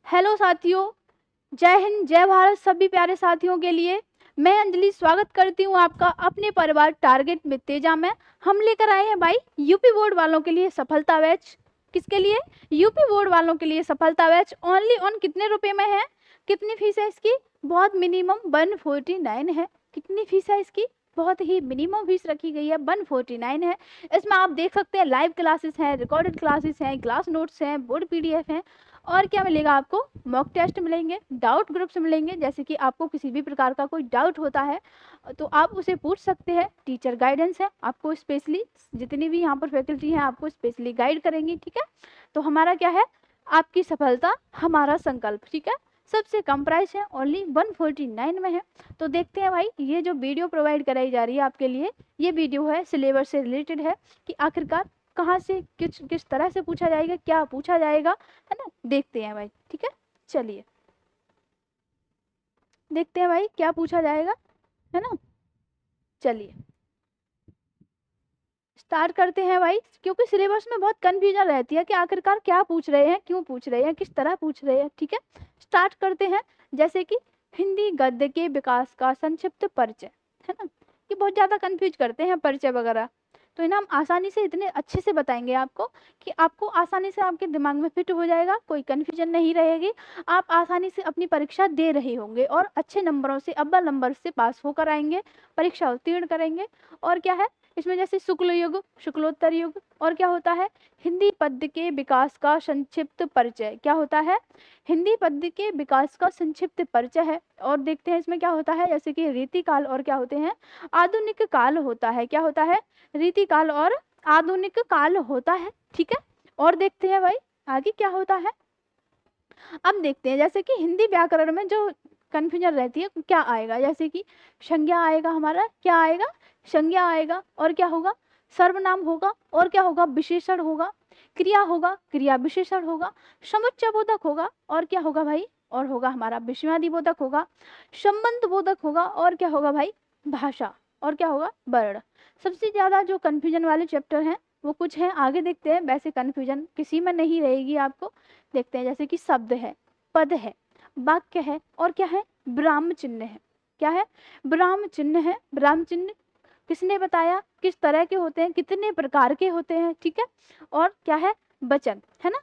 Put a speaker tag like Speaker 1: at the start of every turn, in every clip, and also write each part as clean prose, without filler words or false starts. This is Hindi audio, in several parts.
Speaker 1: हेलो साथियों, जय हिंद, जय भारत सभी प्यारे साथियों के लिए। मैं अंजलि स्वागत करती हूँ आपका अपने परिवार टारगेट में तेजा में। हम लेकर आए हैं भाई यूपी बोर्ड वालों के लिए सफलता बैच। किसके लिए? यूपी बोर्ड वालों के लिए सफलता बैच। ओनली ऑन कितने रुपए में है? कितनी फीस है इसकी? बहुत मिनिमम 149 है। कितनी फीस है इसकी? बहुत ही मिनिमम फीस रखी गई है, 149 है। इसमें आप देख सकते हैं लाइव क्लासेस हैं, रिकॉर्डेड क्लासेस हैं, क्लास नोट्स हैं, बोर्ड पीडीएफ हैं। और क्या मिलेगा आपको? मॉक टेस्ट मिलेंगे, डाउट ग्रुप्स मिलेंगे। जैसे कि आपको किसी भी प्रकार का कोई डाउट होता है तो आप उसे पूछ सकते हैं। टीचर गाइडेंस है, आपको स्पेशली जितनी भी यहाँ पर फैकल्टी हैं आपको स्पेशली गाइड करेंगी। ठीक है, तो हमारा क्या है? आपकी सफलता हमारा संकल्प। ठीक है, सबसे कम प्राइस है, ओनली 149 में है। तो देखते हैं भाई, ये जो वीडियो प्रोवाइड कराई जा रही है आपके लिए, ये वीडियो है सिलेबस से रिलेटेड है कि आखिरकार कहाँ से किस तरह से पूछा जाएगा, क्या पूछा जाएगा, है ना। देखते हैं भाई, ठीक है, चलिए देखते हैं भाई क्या पूछा जाएगा, है ना। चलिए स्टार्ट करते हैं भाई, क्योंकि सिलेबस में बहुत कंफ्यूजन रहती है कि आखिरकार क्या पूछ रहे हैं, क्यों पूछ रहे हैं, किस तरह पूछ रहे हैं। ठीक है, स्टार्ट करते हैं। जैसे कि हिंदी गद्य के विकास का संक्षिप्त परिचय, है ना। ये बहुत ज्यादा कंफ्यूज करते हैं परिचय वगैरह, तो इन्हें हम आसानी से इतने अच्छे से बताएंगे आपको कि आपको आसानी से आपके दिमाग में फिट हो जाएगा, कोई कंफ्यूजन नहीं रहेगी। आप आसानी से अपनी परीक्षा दे रहे होंगे और अच्छे नंबरों से, अव्वल नंबर से पास होकर आएंगे, परीक्षा उत्तीर्ण करेंगे। और क्या है इसमें? जैसे शुक्ल युग, शुक्लोत्तर युग, और क्या होता है? हिंदी पद्य के विकास का संक्षिप्त परिचय। क्या होता है? हिंदी पद्य के विकास का संक्षिप्त परिचय है। और देखते हैं इसमें क्या होता है, जैसे कि रीतिकाल और क्या होते हैं? आधुनिक काल होता है। क्या होता है? रीतिकाल और आधुनिक काल होता है। ठीक है, और देखते हैं भाई आगे क्या होता है। अब देखते हैं जैसे कि हिंदी व्याकरण में जो कन्फ्यूजन रहती है क्या आएगा, जैसे कि संज्ञा आएगा हमारा, क्या आएगा? संज्ञा आएगा। और क्या होगा? सर्वनाम होगा। और क्या होगा? विशेषण होगा। क्रिया होगा, क्रिया विशेषण होगा। समुच्चय बोधक होगा। और क्या होगा भाई? और होगा हमारा विषयादि बोधक होगा, संबंध बोधक होगा। और क्या होगा भाई? भाषा। और क्या होगा? वर्ण। सबसे ज्यादा जो कन्फ्यूजन वाले चैप्टर हैं वो कुछ हैं, आगे देखते हैं। वैसे कन्फ्यूजन किसी में नहीं रहेगी आपको। देखते हैं जैसे कि शब्द है, पद है, वाक्य है, और क्या है? विराम चिन्ह है। क्या है? विराम चिन्ह है। विराम चिन्ह किसने बताया? किस तरह के होते हैं, कितने प्रकार के होते हैं। ठीक है, और क्या है? वचन, है ना।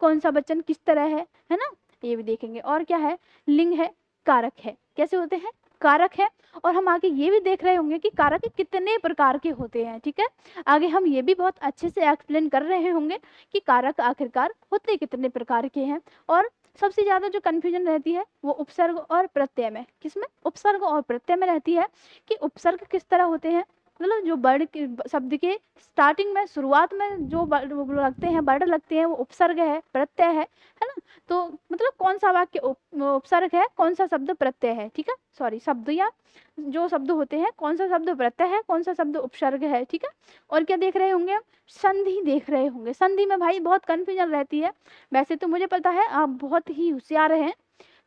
Speaker 1: कौन सा वचन किस तरह है ना, ये भी देखेंगे। और क्या है? लिंग है, कारक है, कैसे होते हैं? कारक है। और हम आगे ये भी देख रहे होंगे कि कारक कितने प्रकार के होते हैं। ठीक है, आगे हम ये भी बहुत अच्छे से एक्सप्लेन कर रहे होंगे कि कारक आखिरकार होते कितने प्रकार के हैं। और सबसे ज्यादा जो कंफ्यूजन रहती है वो उपसर्ग और प्रत्यय में। किसमें? उपसर्ग और प्रत्यय में रहती है कि उपसर्ग किस तरह होते हैं, मतलब जो वर्ड के शब्द के स्टार्टिंग में, शुरुआत में जो लगते हैं, वर्ड लगते हैं, वो उपसर्ग है, प्रत्यय है ना। तो मतलब कौन सा वाक्य उपसर्ग है, कौन सा शब्द प्रत्यय है। ठीक है, सॉरी, शब्द या जो शब्द होते हैं, कौन सा शब्द प्रत्यय है, कौन सा शब्द उपसर्ग है। ठीक है, और क्या देख रहे होंगे? संधि देख रहे होंगे। संधि में भाई बहुत कंफ्यूजन रहती है। वैसे तो मुझे पता है आप बहुत ही होशियार हैं,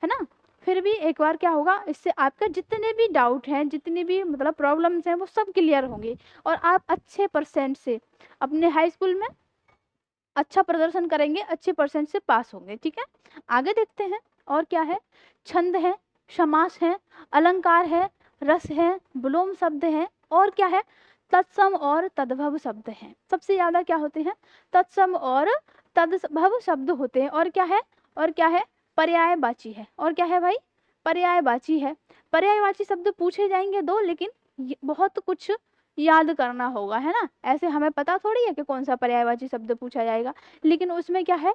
Speaker 1: है ना। फिर भी एक बार क्या होगा, इससे आपका जितने भी डाउट हैं, जितने भी मतलब प्रॉब्लम्स हैं, वो सब क्लियर होंगे। और आप अच्छे परसेंट से अपने हाई स्कूल में अच्छा प्रदर्शन करेंगे, अच्छे परसेंट से पास होंगे। ठीक है, आगे देखते हैं। और क्या है? छंद है, समास है, अलंकार है, रस है, विलोम शब्द है। और क्या है? तत्सम और तद्भव शब्द हैं। सबसे ज्यादा क्या होते हैं? तत्सम और तद्भव शब्द होते हैं। और क्या है? और क्या है? पर्यायवाची है। और क्या है भाई? पर्यायवाची है। पर्यायवाची शब्द पूछे जाएंगे दो, लेकिन बहुत कुछ याद करना होगा, है ना। ऐसे हमें पता थोड़ी है कि कौन सा पर्यायवाची शब्द पूछा जाएगा, लेकिन उसमें क्या है,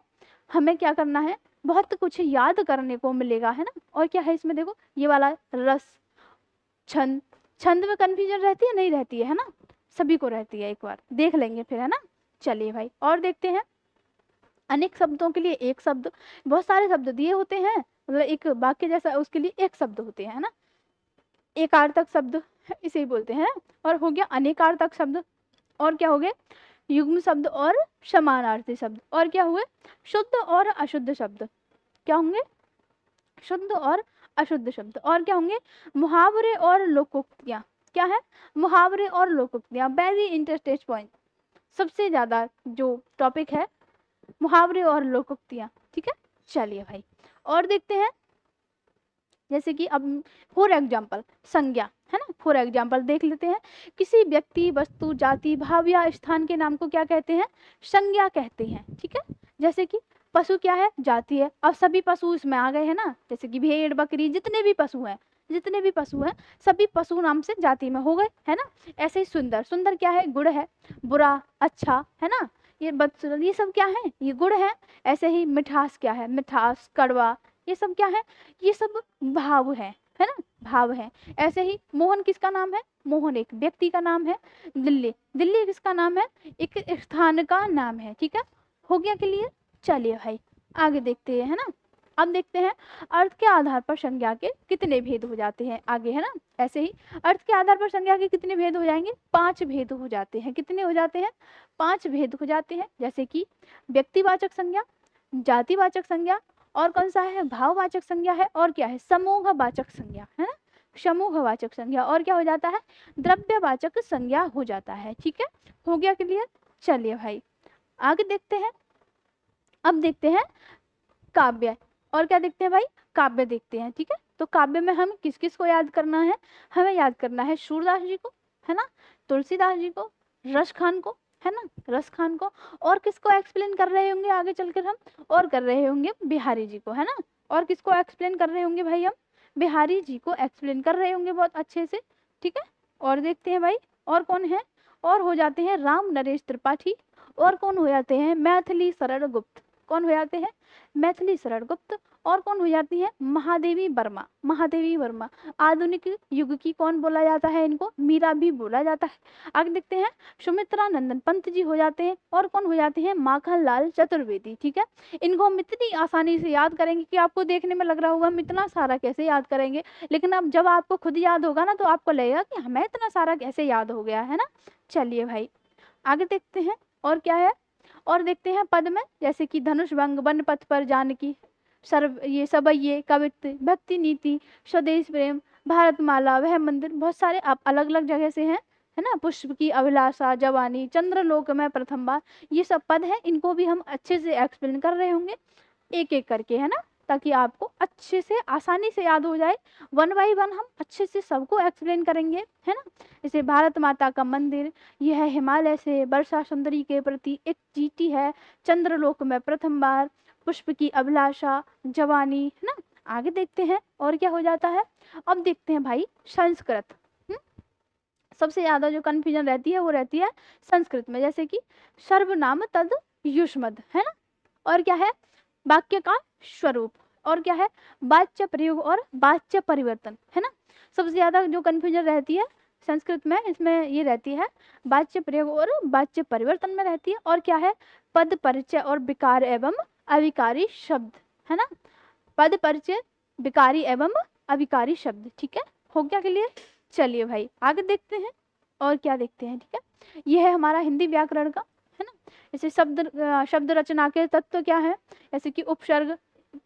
Speaker 1: हमें क्या करना है, बहुत कुछ याद करने को मिलेगा, है ना। और क्या है इसमें? देखो ये वाला रस, छंद। छंद में कंफ्यूजन रहती है नहीं रहती है ना, सभी को रहती है, एक बार देख लेंगे फिर, है ना। चलिए भाई और देखते हैं। अनेक शब्दों के लिए एक शब्द, बहुत सारे शब्द दिए होते हैं, मतलब एक वाक्य जैसा, उसके लिए एक शब्द होते हैं, है ना। एकार्थक शब्द इसे ही बोलते हैं। और हो गया अनेकार्थक शब्द। और क्या हो गए? युग्म शब्द और समानार्थी शब्द। और क्या हुए? शुद्ध और अशुद्ध शब्द। क्या होंगे? शुद्ध और अशुद्ध शब्द। और क्या होंगे? मुहावरे और लोकोक्तियां। क्या है? मुहावरे और लोकोक्तियां, वेरी इंटरेस्टेड पॉइंट। सबसे ज्यादा जो टॉपिक है, मुहावरे और लोकोक्तियां। ठीक है, चलिए भाई और देखते हैं, जैसे कि अब फॉर एग्जाम्पल संज्ञा है ना, फॉर एग्जाम्पल देख लेते हैं। किसी व्यक्ति, वस्तु, जाति, भाव या स्थान के नाम को क्या कहते हैं? संज्ञा कहते हैं। ठीक है, जैसे कि पशु क्या है? जाति है। अब सभी पशु इसमें आ गए हैं ना, जैसे कि भेड़, बकरी, जितने भी पशु हैं, जितने भी पशु हैं सभी पशु नाम से जाति में हो गए, है ना। ऐसे ही सुंदर, सुंदर क्या है? गुण है। बुरा, अच्छा, है ना, ये बदसूरत, ये सब क्या है? ये गुण है। ऐसे ही मिठास क्या है? मिठास, कड़वा, ये सब क्या है? ये सब भाव है ना, भाव है। ऐसे ही मोहन किसका नाम है? मोहन एक व्यक्ति का नाम है। दिल्ली, दिल्ली किसका नाम है? एक स्थान का नाम है। ठीक है, हो गया क्लियर। चलिए भाई आगे देखते हैं, है ना। अब देखते हैं अर्थ के आधार पर संज्ञा के कितने भेद हो जाते हैं आगे, है ना। ऐसे ही अर्थ के आधार पर संज्ञा के कितने भेद हो जाएंगे? 5 भेद हो जाते हैं। कितने हो जाते हैं? 5 भेद हो जाते हैं। जैसे कि व्यक्तिवाचक संज्ञा, जातिवाचक संज्ञा, और कौन सा है? भाववाचक संज्ञा है, और क्या है? समूहवाचक संज्ञा, है ना, समूहवाचक संज्ञा, और क्या हो जाता है? द्रव्यवाचक संज्ञा हो जाता है। ठीक है, हो गया क्लियर। चलिए भाई आगे देखते हैं। अब देखते हैं काव्य, और क्या देखते हैं भाई? काव्य देखते हैं। ठीक है, तो काव्य में हम किस किस को याद करना है? हमें याद करना है सूरदास जी को, है ना, तुलसीदास जी को, रस खान को, है ना, रस खान को, और किसको एक्सप्लेन कर रहे होंगे आगे चलकर हम? और कर रहे होंगे बिहारी जी को, है ना। और किसको एक्सप्लेन कर रहे होंगे भाई हम? बिहारी जी को एक्सप्लेन कर रहे होंगे बहुत अच्छे से। ठीक है, और देखते हैं भाई और कौन है? और हो जाते हैं राम नरेश त्रिपाठी, और कौन हो जाते हैं? मैथिली शरण गुप्त, कौन हो जाते हैं? मैथिली शरण गुप्त, और कौन हो जाती है? महादेवी वर्मा, महादेवी वर्मा। आधुनिक युग की कौन बोला जाता है इनको? मीरा भी बोला जाता है। आगे देखते हैं सुमित्रा नंदन पंत जी हो जाते हैं, और कौन हो जाते हैं? माखन लाल चतुर्वेदी। ठीक है, इनको हम इतनी आसानी से याद करेंगे कि आपको देखने में लग रहा होगा हम इतना सारा कैसे याद करेंगे, लेकिन अब जब आपको खुद याद होगा ना तो आपको लगेगा कि हमें इतना सारा कैसे याद हो गया, है ना। चलिए भाई आगे देखते हैं और क्या है। और देखते हैं पद में, जैसे कि धनुष भंग, वन पथ पर जानकी, सर्व, ये सबैये, कवित्व, भक्ति नीति, स्वदेश प्रेम, भारतमाला, वह मंदिर, बहुत सारे आप अलग अलग जगह से हैं, है ना। पुष्प की अभिलाषा, जवानी, चंद्रलोक में प्रथम बार, ये सब पद हैं। इनको भी हम अच्छे से एक्सप्लेन कर रहे होंगे एक एक करके, है ना, ताकि आपको अच्छे से आसानी से याद हो जाए। 1 बाय 1 हम अच्छे से सबको एक्सप्लेन करेंगे, है ना। जैसे भारत माता का मंदिर, यह हिमालय से वर्षा सुंदरी के प्रति एक चींटी है, चंद्रलोक में प्रथम बार, पुष्प की अभिलाषा, जवानी, है ना। आगे देखते हैं और क्या हो जाता है। अब देखते हैं भाई संस्कृत। सबसे ज्यादा जो कंफ्यूजन रहती है वो रहती है संस्कृत में, जैसे कि सर्वनाम तद युष्मद, है ना, और क्या है? वाक्य का स्वरूप, और क्या है? वाच्य प्रयोग और वाच्य परिवर्तन, है ना। सबसे ज्यादा जो कंफ्यूजन रहती है संस्कृत में, इसमें ये रहती है वाच्य प्रयोग और वाच्य परिवर्तन में रहती है, और क्या है? पद परिचय और विकार एवं अविकारी शब्द, है ना, पद परिचय, विकारी एवं अविकारी शब्द। ठीक है, हो गया क्लियर। चलिए भाई आगे देखते हैं और क्या देखते हैं। ठीक है, यह है हमारा हिंदी व्याकरण का, है ना। जैसे शब्द रचना के तत्व क्या है? जैसे कि उपसर्ग,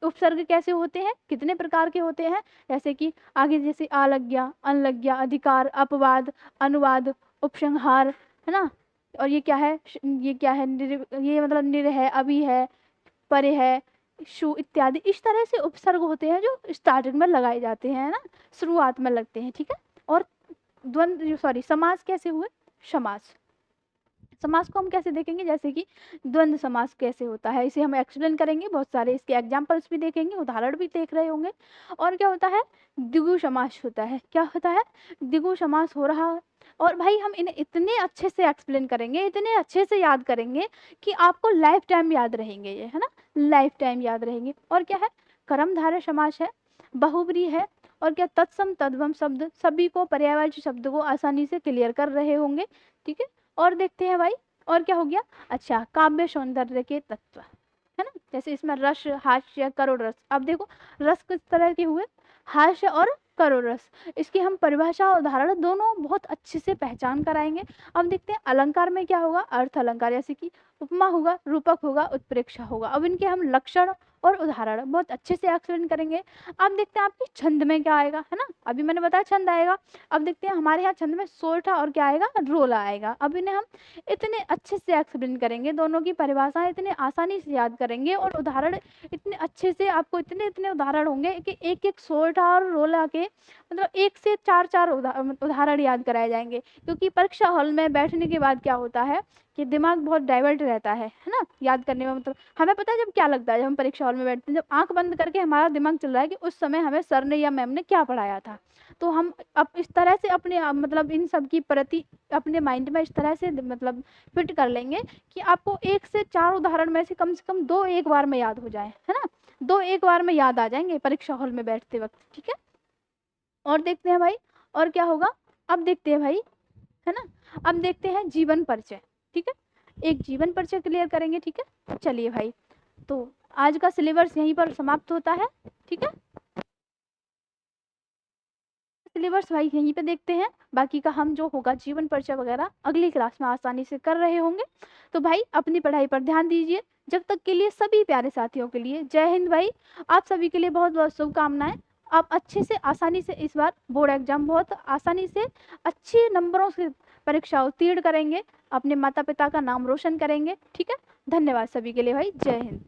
Speaker 1: उपसर्ग कैसे होते हैं, कितने प्रकार के होते हैं, जैसे कि आगे जैसे आलज्ञा, अनलज्ञा, अधिकार, अपवाद, अनुवाद, उपसंहार, है ना। और ये क्या है? ये क्या है? ये मतलब निर है, अभी है, परे है, शु इत्यादि। इस तरह से उपसर्ग होते हैं जो स्टार्टिंग में लगाए जाते हैं, ना, शुरुआत में लगते हैं। ठीक है, और द्वंद्व, सॉरी, समास कैसे हुए? समास, समास को हम कैसे देखेंगे? जैसे कि द्वंद्व समास कैसे होता है, इसे हम एक्सप्लेन करेंगे, बहुत सारे इसके एग्जांपल्स भी देखेंगे, उदाहरण भी देख रहे होंगे। और क्या होता है? द्विगु समास होता है। क्या होता है? द्विगु समास हो रहा है। और भाई हम इन्हें इतने अच्छे से एक्सप्लेन करेंगे, इतने अच्छे से याद करेंगे कि आपको लाइफ टाइम याद रहेंगे ये, है ना, लाइफ टाइम याद रहेंगे। और क्या है? कर्मधारय समास है, बहुब्री है, और क्या? तत्सम तद्भव शब्द, सभी को पर्यायवाची शब्द को आसानी से क्लियर कर रहे होंगे। ठीक है, और देखते हैं भाई और क्या हो गया। अच्छा, काव्य सौंदर्य के तत्व, है ना, जैसे इसमें रस, हास्य, करुण रस। अब देखो रस किस तरह के हुए? हास्य और करुण रस। इसकी हम परिभाषा और उदाहरण दोनों बहुत अच्छे से पहचान कराएंगे। अब देखते हैं अलंकार में क्या होगा। अर्थ अलंकार, जैसे कि उपमा होगा, रूपक होगा, उत्प्रेक्षा होगा। अब इनके हम लक्षण और उदाहरण बहुत अच्छे से एक्सप्लेन करेंगे। अब देखते हैं आपकी छंद में क्या आएगा, है ना, अभी मैंने बताया छंद आएगा। अब देखते हैं हमारे यहाँ छंद में सोरठा और क्या आएगा, रोला आएगा। अब इन्हें हम इतने अच्छे से एक्सप्लेन करेंगे, दोनों की परिभाषाएं इतने आसानी से याद करेंगे और उदाहरण इतने अच्छे से, आपको इतने इतने उदाहरण होंगे कि एक एक सोरठा और रोला के मतलब 1 से 4 उदाहरण याद कराए जाएंगे। क्योंकि परीक्षा हॉल में बैठने के बाद क्या होता है कि दिमाग बहुत डाइवर्ट रहता है ना, याद करने में। मतलब हमें पता है जब क्या लगता है, जब हम परीक्षा हॉल में बैठते हैं, जब आंख बंद करके हमारा दिमाग चल रहा है कि उस समय हमें सर ने या मैम ने क्या पढ़ाया था। तो हम अब इस तरह से अपने मतलब इन सब की प्रति अपने माइंड में इस तरह से मतलब फिट कर लेंगे कि आपको 1 से 4 उदाहरण में से कम 2 एक बार में याद हो जाए, है ना, 2 एक बार में याद आ जाएंगे परीक्षा हॉल में बैठते वक्त, ठीक है। और देखते हैं भाई और क्या होगा। अब देखते हैं भाई, है ना, अब देखते हैं जीवन परिचय, ठीक है, एक जीवन परिचय क्लियर करेंगे, ठीक है। चलिए भाई, तो आज का सिलेबस यहीं पर समाप्त होता है, ठीक है। सिलेबस भाई यहीं पे देखते हैं, बाकी का हम जो होगा जीवन परिचय वगैरह अगली क्लास में आसानी से कर रहे होंगे। तो भाई अपनी पढ़ाई पर ध्यान दीजिए। जब तक के लिए सभी प्यारे साथियों के लिए जय हिंद भाई। आप सभी के लिए बहुत बहुत शुभकामनाएं। आप अच्छे से आसानी से इस बार बोर्ड एग्जाम बहुत आसानी से अच्छे नंबरों से परीक्षा उत्तीर्ण करेंगे, अपने माता पिता का नाम रोशन करेंगे, ठीक है। धन्यवाद सभी के लिए भाई, जय हिंद।